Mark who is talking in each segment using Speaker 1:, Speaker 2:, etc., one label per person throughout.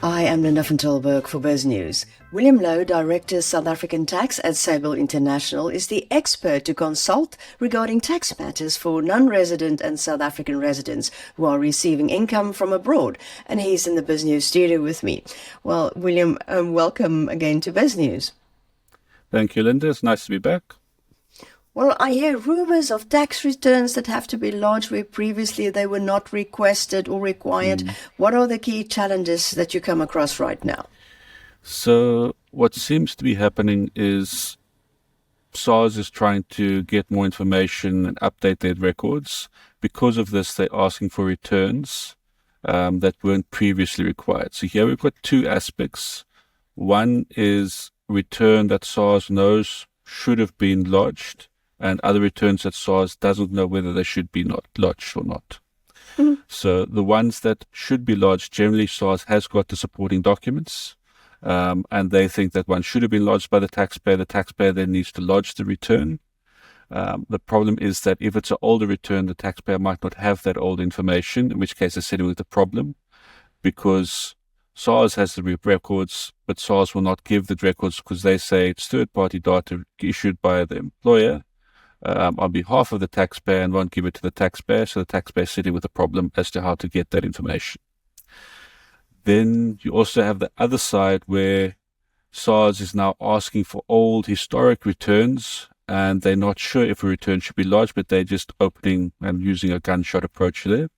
Speaker 1: I am Linda van Tilburg for Biznews. William Louw, Director South African Tax at Sable International, is the expert to consult regarding tax matters for non-resident and South African residents who are receiving income from abroad. And he's in the Biznews studio with me. Well, William, welcome again to Biznews.
Speaker 2: Thank you, Linda. It's nice to be back.
Speaker 1: Well, I hear rumors of tax returns that have to be lodged where previously they were not requested or required. What are the key challenges that you come across right now?
Speaker 2: So what seems to be happening is SARS is trying to get more information and update their records. Because of this, they're asking for returns that weren't previously required. So here we've got two aspects. One is return that SARS knows should have been lodged, and other returns that SARS doesn't know whether they should be not lodged or not. So the ones that should be lodged, generally SARS has got the supporting documents, and they think that one should have been lodged by the taxpayer. The taxpayer then needs to lodge the return. The problem is that if it's an older return, the taxpayer might not have that old information, in which case they're sitting with the problem, because SARS has the records, but SARS will not give the records because they say it's third-party data issued by the employer on behalf of the taxpayer, and won't give it to the taxpayer, so the taxpayer is sitting with a problem as to how to get that information. Then you also have the other side where SARS is now asking for old historic returns, and they're not sure if a return should be lodged, but they're just opening and using a gunshot approach there.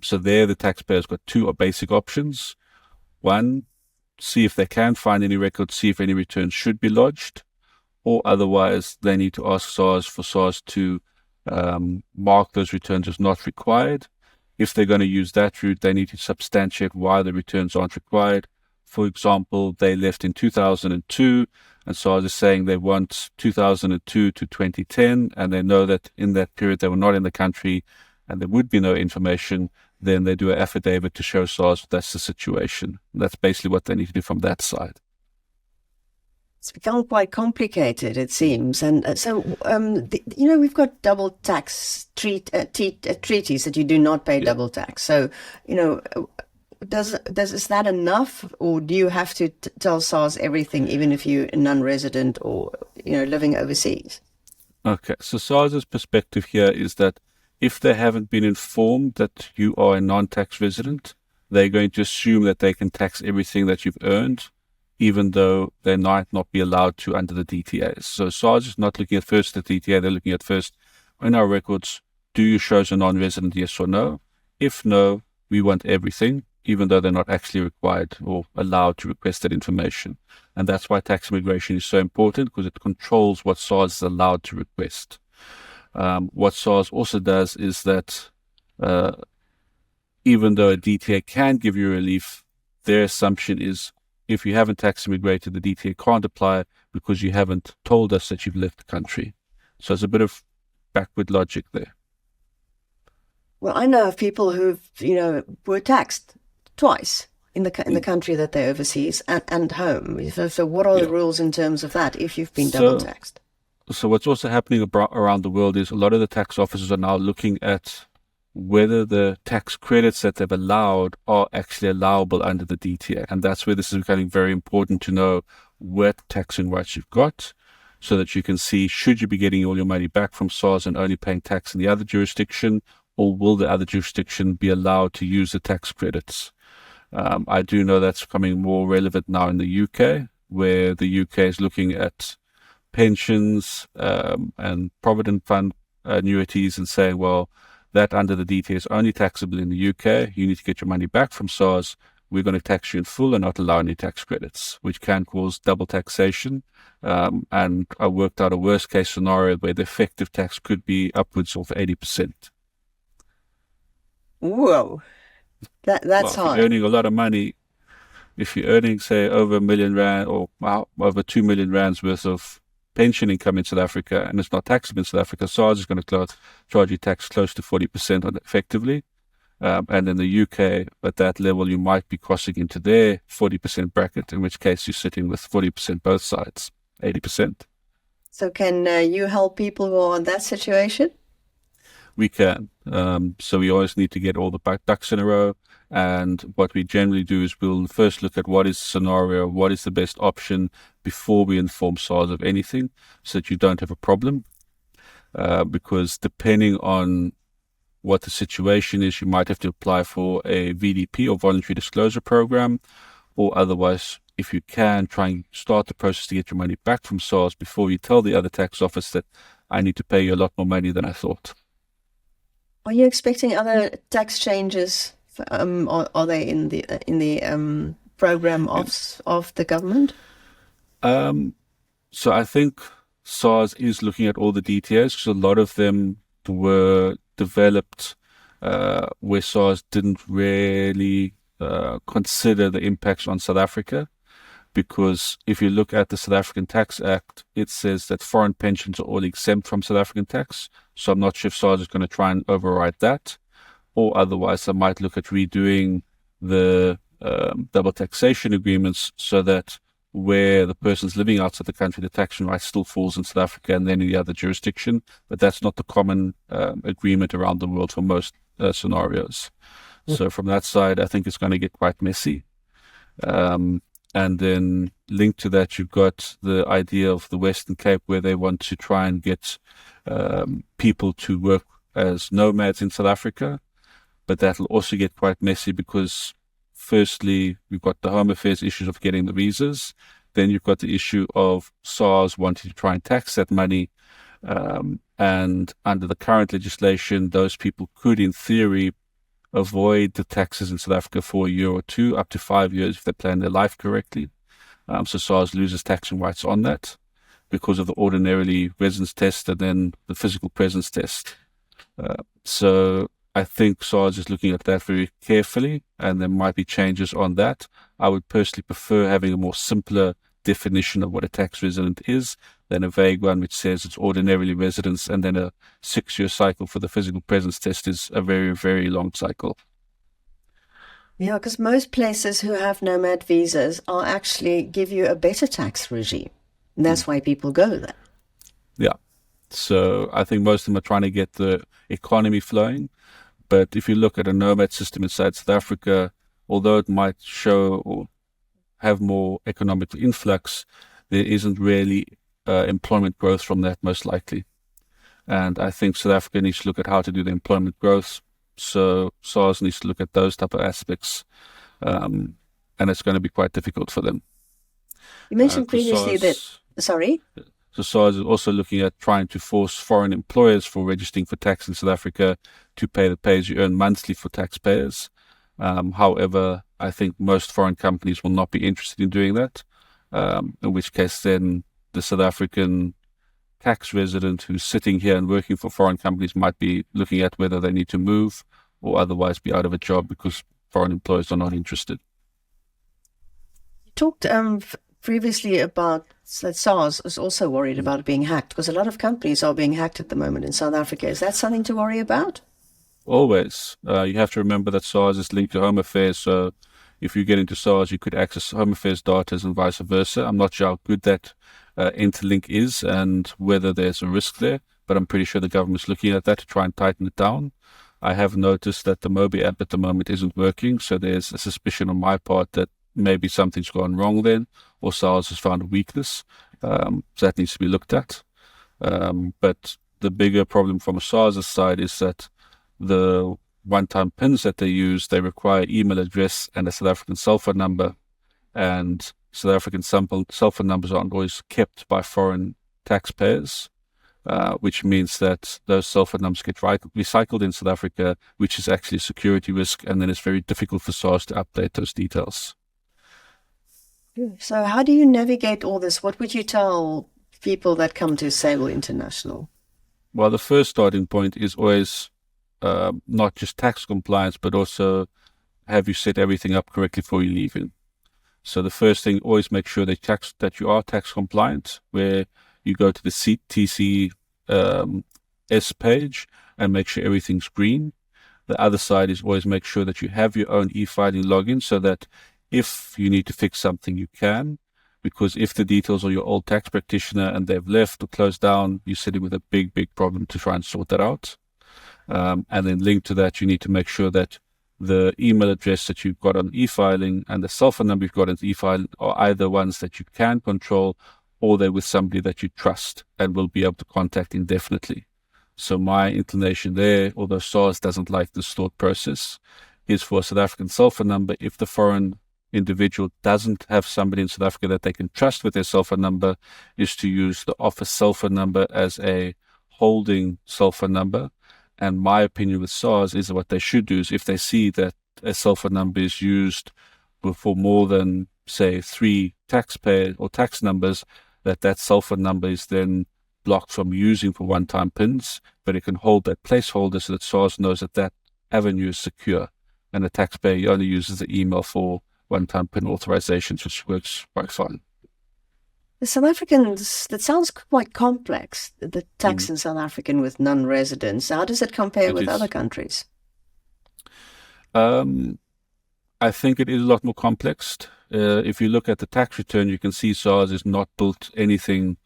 Speaker 2: So there the taxpayer's got two basic options. One, see if they can find any records, see if any returns should be lodged, or otherwise they need to ask SARS for SARS to mark those returns as not required. If they're going to use that route, they need to substantiate why the returns aren't required. For example, they left in 2002, and SARS is saying they want 2002 to 2010, and they know that in that period they were not in the country and there would be no information. Then they do an affidavit to show SARS that's the situation. That's basically what they need to do from that side.
Speaker 1: It's become quite complicated, it seems. And we've got double tax treaties that you do not pay double tax. So, is that enough, or do you have to tell SARS everything, even if you're a non-resident or, living overseas?
Speaker 2: Okay, so SARS's perspective here is that if they haven't been informed that you are a non-tax resident, they're going to assume that they can tax everything that you've earned, even though they might not be allowed to under the DTAs. So SARS is not looking at first the DTA, they're looking at first, in our records, do you show as a non-resident, yes or no? If no, we want everything, even though they're not actually required or allowed to request that information. And that's why tax immigration is so important, because it controls what SARS is allowed to request. What SARS also does is that even though a DTA can give you relief, their assumption is if you haven't tax immigrated, the DTA can't apply because you haven't told us that you've left the country. So it's a bit of backward logic there.
Speaker 1: Well, I know of people who've, were taxed twice in the country that they're overseas and home. So what are the rules in terms of that if you've been double taxed?
Speaker 2: So what's also happening around the world is a lot of the tax officers are now looking at whether the tax credits that they've allowed are actually allowable under the DTA. And that's where this is becoming very important to know what taxing rights you've got, so that you can see, should you be getting all your money back from SARS and only paying tax in the other jurisdiction, or will the other jurisdiction be allowed to use the tax credits? I do know that's becoming more relevant now in the UK, where the UK is looking at pensions and provident fund annuities and saying, well, that under the DTA is only taxable in the UK. You need to get your money back from SARS. We're going to tax you in full and not allow any tax credits, which can cause double taxation. And I worked out a worst case scenario where the effective tax could be upwards of 80%.
Speaker 1: Whoa, that's high.
Speaker 2: If you're earning a lot of money, if you're earning, say, over R1 million or over 2 million rands worth of pension income in South Africa, and it's not taxable in South Africa, SARS is going to charge you tax close to 40% on it effectively. And in the UK, at that level, you might be crossing into their 40% bracket, in which case you're sitting with 40% both sides, 80%.
Speaker 1: So can you help people who are in that situation?
Speaker 2: We can. So we always need to get all the ducks in a row. And what we generally do is we'll first look at what is the scenario, what is the best option before we inform SARS of anything, so that you don't have a problem. Because depending on what the situation is, you might have to apply for a VDP or voluntary disclosure program, or otherwise, if you can, try and start the process to get your money back from SARS before you tell the other tax office that I need to pay you a lot more money than I thought.
Speaker 1: Are you expecting other tax changes? Are they in the program of the government?
Speaker 2: So I think SARS is looking at all the DTAs, because a lot of them were developed where SARS didn't really consider the impacts on South Africa. Because if you look at the South African Tax Act, it says that foreign pensions are all exempt from South African tax. So I'm not sure if SARS is going to try and override that, or otherwise I might look at redoing the double taxation agreements so that where the person's living outside the country, the taxation right still falls in South Africa and then in the other jurisdiction. But that's not the common agreement around the world for most scenarios. So from that side, I think it's going to get quite messy. And then linked to that, you've got the idea of the Western Cape, where they want to try and get people to work as nomads in South Africa. But that'll also get quite messy because, firstly, we've got the Home Affairs issues of getting the visas. Then you've got the issue of SARS wanting to try and tax that money. And under the current legislation, those people could, in theory, avoid the taxes in South Africa for a year or two, up to 5 years if they plan their life correctly. So SARS loses taxing rights on that because of the ordinarily residence test and then the physical presence test. So I think SARS is looking at that very carefully, and there might be changes on that. I would personally prefer having a more simpler definition of what a tax resident is than a vague one which says it's ordinarily residence, and then a 6-year cycle for the physical presence test is a very, very long cycle.
Speaker 1: Yeah, because most places who have nomad visas are actually give you a better tax regime. And that's why people go there.
Speaker 2: Yeah. So I think most of them are trying to get the economy flowing. But if you look at a nomad system inside South Africa, although it might show or have more economic influx, there isn't really employment growth from that, most likely. And I think South Africa needs to look at how to do the employment growth. So SARS needs to look at those type of aspects. And it's going to be quite difficult for them.
Speaker 1: You mentioned previously sorry?
Speaker 2: So SARS is also looking at trying to force foreign employers for registering for tax in South Africa to pay the pay-as-you-earn monthly for taxpayers. However, I think most foreign companies will not be interested in doing that, in which case then the South African tax resident who's sitting here and working for foreign companies might be looking at whether they need to move or otherwise be out of a job because foreign employers are not interested.
Speaker 1: You talked previously about that SARS is also worried about being hacked, because a lot of companies are being hacked at the moment in South Africa. Is that something to worry about?
Speaker 2: Always. You have to remember that SARS is linked to Home Affairs, so if you get into SARS, you could access Home Affairs data and vice versa. I'm not sure how good that interlink is and whether there's a risk there, but I'm pretty sure the government's looking at that to try and tighten it down. I have noticed that the Mobi app at the moment isn't working, so there's a suspicion on my part that maybe something's gone wrong then, or SARS has found a weakness. So that needs to be looked at. But the bigger problem from a SARS side is that the one-time PINs that they use, they require email address and a South African cell phone number, and South African cell phone numbers aren't always kept by foreign taxpayers, which means that those cell phone numbers get recycled in South Africa, which is actually a security risk, and then it's very difficult for SARS to update those details.
Speaker 1: So how do you navigate all this? What would you tell people that come to Sable International?
Speaker 2: Well, the first starting point is always not just tax compliance, but also have you set everything up correctly before you leave in. So the first thing, always make sure that you are tax compliant, where you go to the TCS page and make sure everything's green. The other side is always make sure that you have your own e-filing login so that if you need to fix something, you can. Because if the details are your old tax practitioner and they've left or closed down, you're sitting with a big, big problem to try and sort that out. And then linked to that, you need to make sure that the email address that you've got on e-filing and the cell phone number you've got on e-filing are either ones that you can control, or they're with somebody that you trust and will be able to contact indefinitely. So my inclination there, although SARS doesn't like this thought process, is for a South African cell phone number, if the foreign individual doesn't have somebody in South Africa that they can trust with their cell phone number, is to use the office cell phone number as a holding cell phone number. And my opinion with SARS is what they should do is, if they see that a cell phone number is used for more than, say, 3 taxpayer or tax numbers, that cell phone number is then blocked from using for one-time PINs, but it can hold that placeholder so that SARS knows that that avenue is secure, and the taxpayer only uses the email for one-time PIN authorizations, which works quite fine.
Speaker 1: The South Africans, that sounds quite complex, the tax in South African with non-residents. How does it compare with other countries?
Speaker 2: I think it is a lot more complex. If you look at the tax return, you can see SARS is not built anything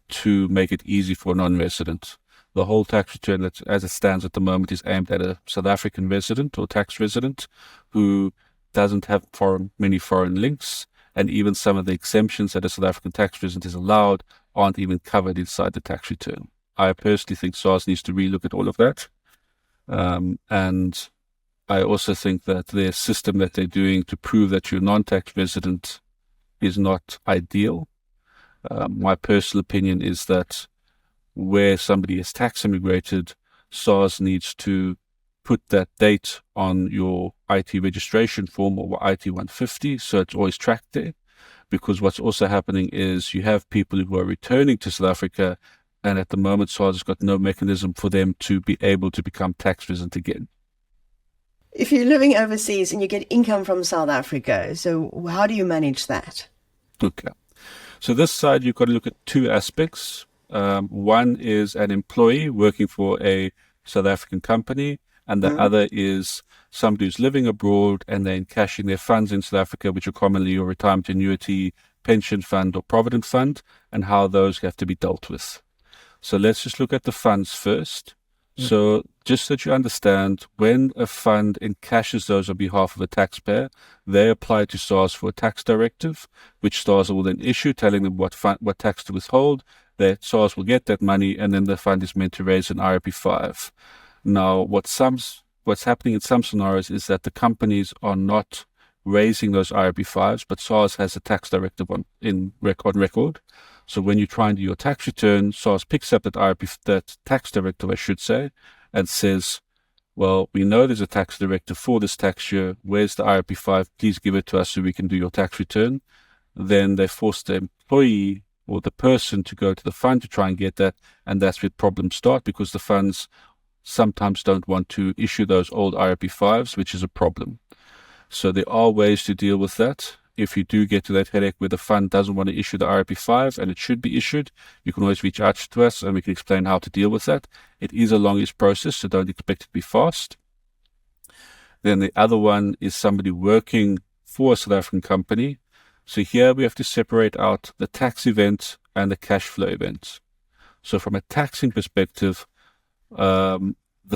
Speaker 2: to make it easy for a non-resident. The whole tax return, that, as it stands at the moment, is aimed at a South African resident or tax resident who doesn't have many foreign links, and even some of the exemptions that a South African tax resident is allowed aren't even covered inside the tax return. I personally think SARS needs to relook at all of that. And I also think that their system that they're doing to prove that you're a non-tax resident is not ideal. My personal opinion is that where somebody is tax immigrated, SARS needs to put that date on your IT registration form or IT 150, so it's always tracked there. Because what's also happening is you have people who are returning to South Africa, and at the moment SARS has got no mechanism for them to be able to become tax resident again.
Speaker 1: If you're living overseas and you get income from South Africa, so how do you manage that?
Speaker 2: Okay. So this side, you've got to look at 2 aspects. One is an employee working for a South African company, and the other is somebody who's living abroad and then cashing their funds in South Africa, which are commonly your retirement annuity, pension fund, or provident fund, and how those have to be dealt with. So let's just look at the funds first. So just so that you understand, when a fund encashes those on behalf of a taxpayer, they apply to SARS for a tax directive, which SARS will then issue, telling them what tax to withhold. That SARS will get that money, and then the fund is meant to raise an IRP5. Now, what's happening in some scenarios is that the companies are not raising those IRP5s, but SARS has a tax directive on record. So when you try and do your tax return, SARS picks up that tax directive, I should say, and says, well, we know there's a tax directive for this tax year. Where's the IRP5? Please give it to us so we can do your tax return. Then they force the employee or the person to go to the fund to try and get that. And that's where problems start, because the funds sometimes don't want to issue those old IRP5s, which is a problem. So there are ways to deal with that. If you do get to that headache where the fund doesn't want to issue the IRP5 and it should be issued, you can always reach out to us and we can explain how to deal with that. It is a longish process, so don't expect it to be fast. Then the other one is somebody working for a South African company. So here we have to separate out the tax event and the cash flow event. So from a taxing perspective,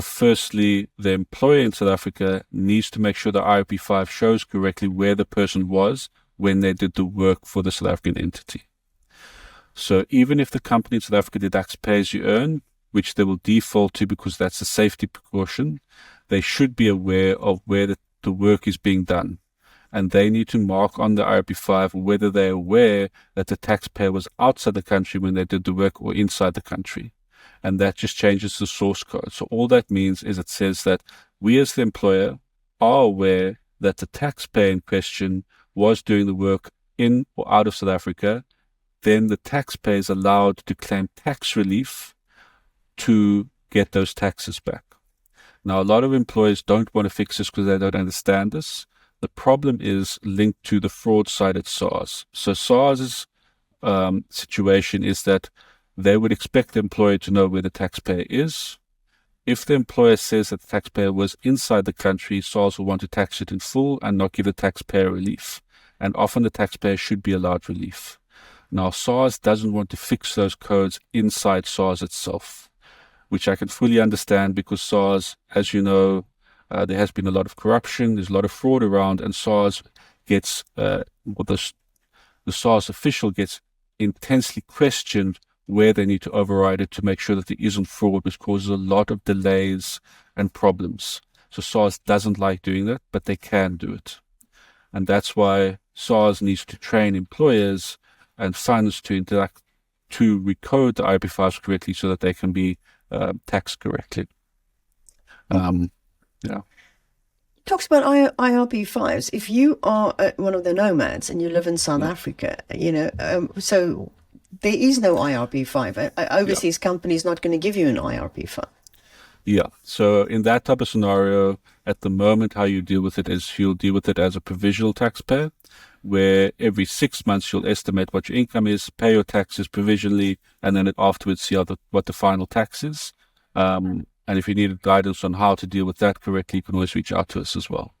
Speaker 2: firstly, the employer in South Africa needs to make sure the IRP5 shows correctly where the person was when they did the work for the South African entity. So even if the company in South Africa deducts pay as you earn, which they will default to because that's a safety precaution, they should be aware of where the work is being done. And they need to mark on the IRP5 whether they're aware that the taxpayer was outside the country when they did the work or inside the country. And that just changes the source code. So all that means is it says that we as the employer are aware that the taxpayer in question was doing the work in or out of South Africa. Then the taxpayer is allowed to claim tax relief to get those taxes back. Now, a lot of employers don't want to fix this because they don't understand this. The problem is linked to the fraud side at SARS. So SARS's situation is that they would expect the employer to know where the taxpayer is. If the employer says that the taxpayer was inside the country, SARS will want to tax it in full and not give the taxpayer relief. And often the taxpayer should be allowed relief. Now, SARS doesn't want to fix those codes inside SARS itself, which I can fully understand because SARS, as you know, there has been a lot of corruption, there's a lot of fraud around, and SARS gets, the SARS official gets intensely questioned where they need to override it to make sure that there isn't fraud, which causes a lot of delays and problems. So SARS doesn't like doing that, but they can do it. And that's why SARS needs to train employers and funds to recode the IRP5s correctly so that they can be taxed correctly.
Speaker 1: Talks about IRP5s. If you are one of the nomads and you live in South Africa, so there is no IRP5. Overseas company's not going to give you an IRP5.
Speaker 2: Yeah. So in that type of scenario, at the moment, how you deal with it is you'll deal with it as a provisional taxpayer, where every 6 months you'll estimate what your income is, pay your taxes provisionally, and then afterwards see what the final tax is. And if you need guidance on how to deal with that correctly, you can always reach out to us as well.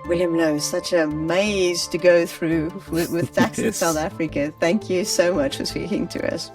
Speaker 1: William Louw, such a maze to go through with tax in
Speaker 2: Yes.
Speaker 1: South Africa. Thank you so much for speaking to us.